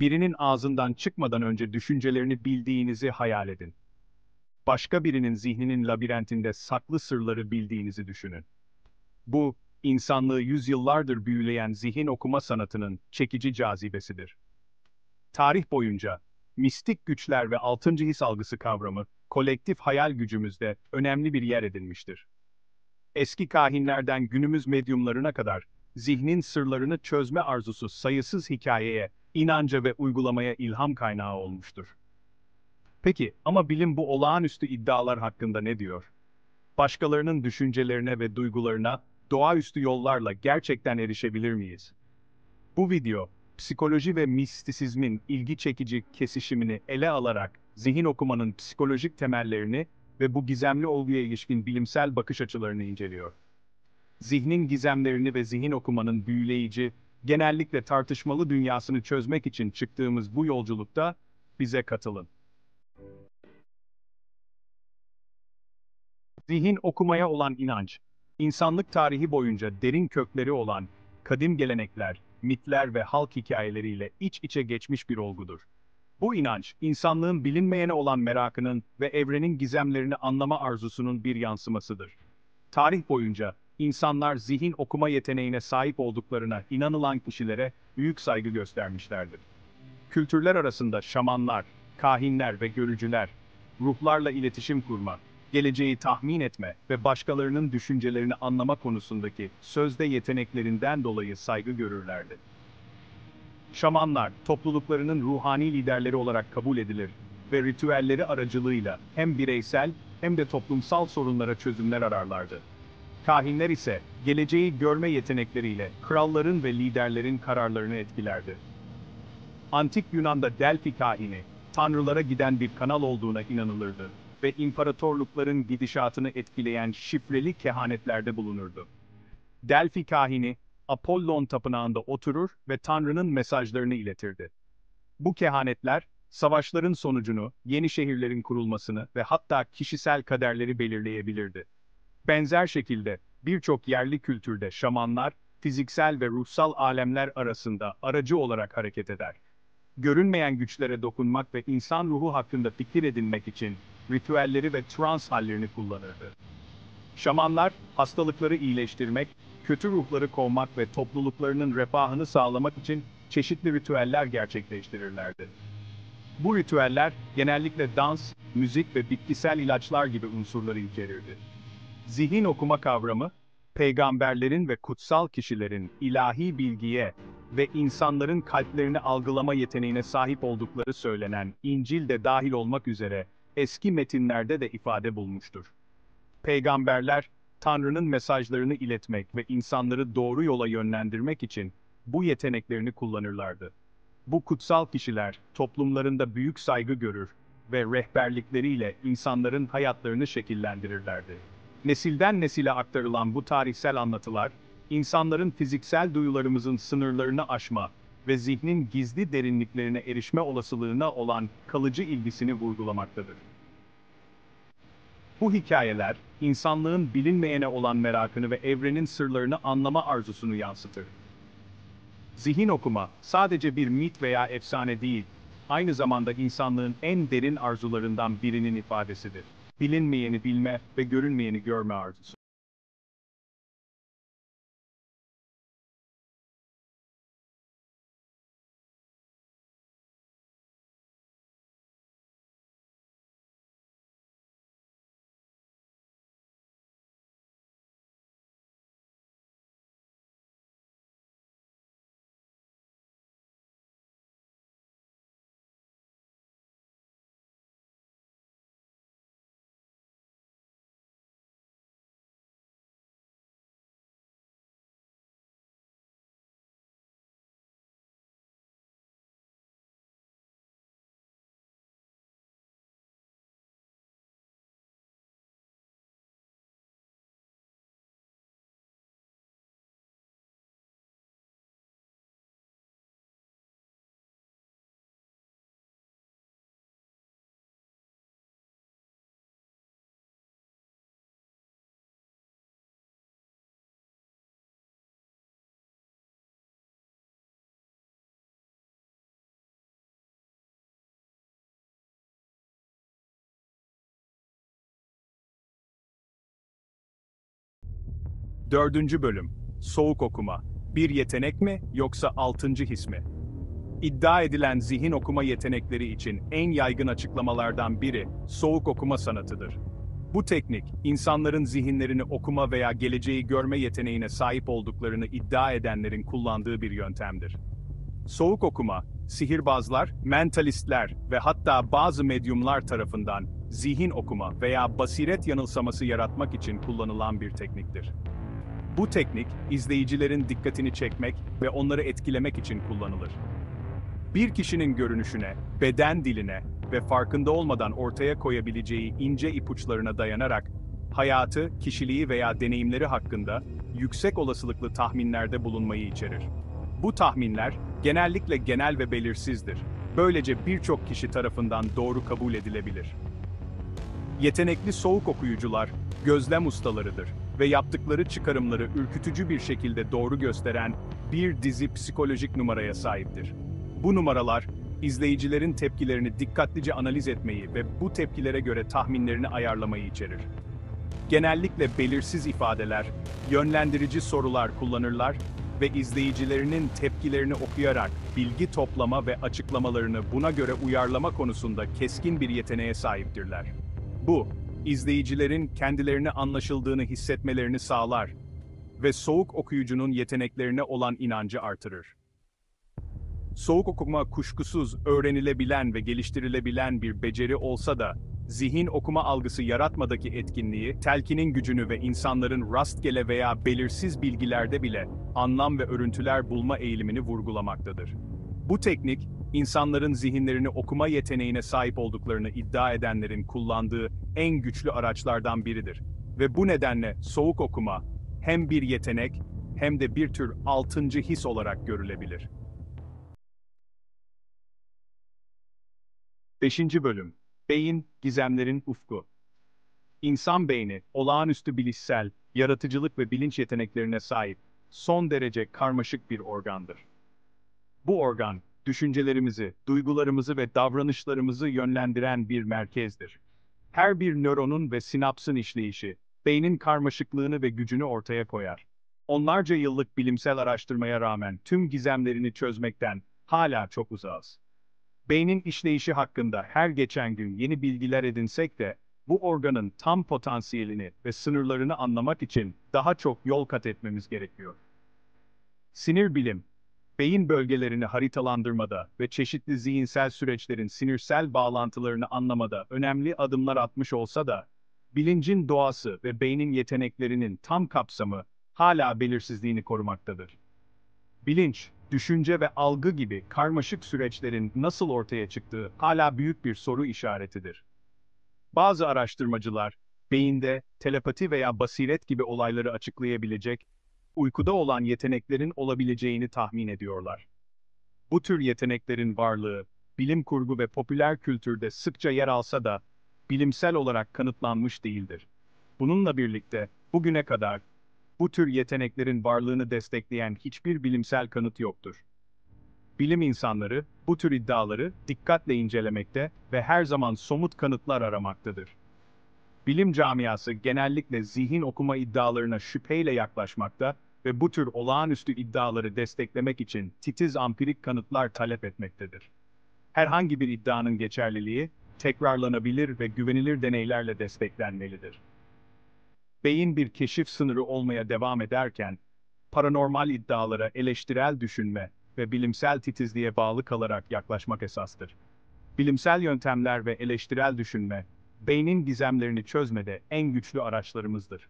Birinin ağzından çıkmadan önce düşüncelerini bildiğinizi hayal edin. Başka birinin zihninin labirentinde saklı sırları bildiğinizi düşünün. Bu, insanlığı yüzyıllardır büyüleyen zihin okuma sanatının çekici cazibesidir. Tarih boyunca, mistik güçler ve altıncı his algısı kavramı, kolektif hayal gücümüzde önemli bir yer edinmiştir. Eski kahinlerden günümüz medyumlarına kadar, zihnin sırlarını çözme arzusu sayısız hikayeye, inanca ve uygulamaya ilham kaynağı olmuştur. Peki, ama bilim bu olağanüstü iddialar hakkında ne diyor? Başkalarının düşüncelerine ve duygularına doğaüstü yollarla gerçekten erişebilir miyiz? Bu video, psikoloji ve mistisizmin ilgi çekici kesişimini ele alarak zihin okumanın psikolojik temellerini ve bu gizemli olguya ilişkin bilimsel bakış açılarını inceliyor. Zihnin gizemlerini ve zihin okumanın büyüleyici, genellikle tartışmalı dünyasını çözmek için çıktığımız bu yolculukta bize katılın. Zihin okumaya olan inanç, insanlık tarihi boyunca derin kökleri olan kadim gelenekler, mitler ve halk hikayeleriyle iç içe geçmiş bir olgudur. Bu inanç, insanlığın bilinmeyene olan merakının ve evrenin gizemlerini anlama arzusunun bir yansımasıdır. Tarih boyunca, insanlar zihin okuma yeteneğine sahip olduklarına inanılan kişilere büyük saygı göstermişlerdir. Kültürler arasında şamanlar, kahinler ve görücüler, ruhlarla iletişim kurma, geleceği tahmin etme ve başkalarının düşüncelerini anlama konusundaki sözde yeteneklerinden dolayı saygı görürlerdi. Şamanlar, topluluklarının ruhani liderleri olarak kabul edilir ve ritüelleri aracılığıyla hem bireysel hem de toplumsal sorunlara çözümler ararlardı. Kahinler ise, geleceği görme yetenekleriyle kralların ve liderlerin kararlarını etkilerdi. Antik Yunan'da Delphi kahini, tanrılara giden bir kanal olduğuna inanılırdı ve imparatorlukların gidişatını etkileyen şifreli kehanetlerde bulunurdu. Delphi kahini, Apollon tapınağında oturur ve Tanrı'nın mesajlarını iletirdi. Bu kehanetler, savaşların sonucunu, yeni şehirlerin kurulmasını ve hatta kişisel kaderleri belirleyebilirdi. Benzer şekilde, birçok yerli kültürde şamanlar, fiziksel ve ruhsal alemler arasında aracı olarak hareket eder. Görünmeyen güçlere dokunmak ve insan ruhu hakkında fikir edinmek için ritüelleri ve trans hallerini kullanırdı. Şamanlar, hastalıkları iyileştirmek, kötü ruhları kovmak ve topluluklarının refahını sağlamak için çeşitli ritüeller gerçekleştirirlerdi. Bu ritüeller, genellikle dans, müzik ve bitkisel ilaçlar gibi unsurları içerirdi. Zihin okuma kavramı, peygamberlerin ve kutsal kişilerin ilahi bilgiye ve insanların kalplerini algılama yeteneğine sahip oldukları söylenen İncil de dahil olmak üzere eski metinlerde de ifade bulmuştur. Peygamberler, Tanrı'nın mesajlarını iletmek ve insanları doğru yola yönlendirmek için bu yeteneklerini kullanırlardı. Bu kutsal kişiler, toplumlarında büyük saygı görür ve rehberlikleriyle insanların hayatlarını şekillendirirlerdi. Nesilden nesile aktarılan bu tarihsel anlatılar, insanların fiziksel duyularımızın sınırlarını aşma ve zihnin gizli derinliklerine erişme olasılığına olan kalıcı ilgisini vurgulamaktadır. Bu hikayeler, insanlığın bilinmeyene olan merakını ve evrenin sırlarını anlama arzusunu yansıtır. Zihin okuma, sadece bir mit veya efsane değil, aynı zamanda insanlığın en derin arzularından birinin ifadesidir. Bilinmeyeni bilme ve görünmeyeni görme arzusu. Dördüncü bölüm. Soğuk okuma. Bir yetenek mi yoksa altıncı his mi? İddia edilen zihin okuma yetenekleri için en yaygın açıklamalardan biri soğuk okuma sanatıdır. Bu teknik, insanların zihinlerini okuma veya geleceği görme yeteneğine sahip olduklarını iddia edenlerin kullandığı bir yöntemdir. Soğuk okuma, sihirbazlar, mentalistler ve hatta bazı medyumlar tarafından zihin okuma veya basiret yanılsaması yaratmak için kullanılan bir tekniktir. Bu teknik, izleyicilerin dikkatini çekmek ve onları etkilemek için kullanılır. Bir kişinin görünüşüne, beden diline ve farkında olmadan ortaya koyabileceği ince ipuçlarına dayanarak, hayatı, kişiliği veya deneyimleri hakkında yüksek olasılıklı tahminlerde bulunmayı içerir. Bu tahminler, genellikle genel ve belirsizdir. Böylece birçok kişi tarafından doğru kabul edilebilir. Yetenekli soğuk okuyucular, gözlem ustalarıdır ve yaptıkları çıkarımları ürkütücü bir şekilde doğru gösteren bir dizi psikolojik numaraya sahiptir. Bu numaralar, izleyicilerin tepkilerini dikkatlice analiz etmeyi ve bu tepkilere göre tahminlerini ayarlamayı içerir. Genellikle belirsiz ifadeler, yönlendirici sorular kullanırlar ve izleyicilerinin tepkilerini okuyarak bilgi toplama ve açıklamalarını buna göre uyarlama konusunda keskin bir yeteneğe sahiptirler. Bu, izleyicilerin kendilerini anlaşıldığını hissetmelerini sağlar ve soğuk okuyucunun yeteneklerine olan inancı artırır. Soğuk okuma kuşkusuz öğrenilebilen ve geliştirilebilen bir beceri olsa da, zihin okuma algısı yaratmadaki etkinliği, telkinin gücünü ve insanların rastgele veya belirsiz bilgilerde bile anlam ve örüntüler bulma eğilimini vurgulamaktadır. Bu teknik, insanların zihinlerini okuma yeteneğine sahip olduklarını iddia edenlerin kullandığı en güçlü araçlardan biridir. Ve bu nedenle soğuk okuma, hem bir yetenek hem de bir tür altıncı his olarak görülebilir. 5. Bölüm. Beyin, gizemlerin ufku. İnsan beyni, olağanüstü bilişsel, yaratıcılık ve bilinç yeteneklerine sahip, son derece karmaşık bir organdır. Bu organ, düşüncelerimizi, duygularımızı ve davranışlarımızı yönlendiren bir merkezdir. Her bir nöronun ve sinapsın işleyişi, beynin karmaşıklığını ve gücünü ortaya koyar. Onlarca yıllık bilimsel araştırmaya rağmen tüm gizemlerini çözmekten hala çok uzağız. Beynin işleyişi hakkında her geçen gün yeni bilgiler edinsek de, bu organın tam potansiyelini ve sınırlarını anlamak için daha çok yol kat etmemiz gerekiyor. Sinir bilim, beyin bölgelerini haritalandırmada ve çeşitli zihinsel süreçlerin sinirsel bağlantılarını anlamada önemli adımlar atmış olsa da, bilincin doğası ve beynin yeteneklerinin tam kapsamı hala belirsizliğini korumaktadır. Bilinç, düşünce ve algı gibi karmaşık süreçlerin nasıl ortaya çıktığı hala büyük bir soru işaretidir. Bazı araştırmacılar, beyinde telepati veya basiret gibi olayları açıklayabilecek, uykuda olan yeteneklerin olabileceğini tahmin ediyorlar. Bu tür yeteneklerin varlığı, bilim kurgu ve popüler kültürde sıkça yer alsa da, bilimsel olarak kanıtlanmış değildir. Bununla birlikte, bugüne kadar, bu tür yeteneklerin varlığını destekleyen hiçbir bilimsel kanıt yoktur. Bilim insanları, bu tür iddiaları dikkatle incelemekte ve her zaman somut kanıtlar aramaktadır. Bilim camiası genellikle zihin okuma iddialarına şüpheyle yaklaşmakta ve bu tür olağanüstü iddiaları desteklemek için titiz ampirik kanıtlar talep etmektedir. Herhangi bir iddianın geçerliliği, tekrarlanabilir ve güvenilir deneylerle desteklenmelidir. Beyin bir keşif sınırı olmaya devam ederken, paranormal iddialara eleştirel düşünme ve bilimsel titizliğe bağlı kalarak yaklaşmak esastır. Bilimsel yöntemler ve eleştirel düşünme, beynin gizemlerini çözmede en güçlü araçlarımızdır.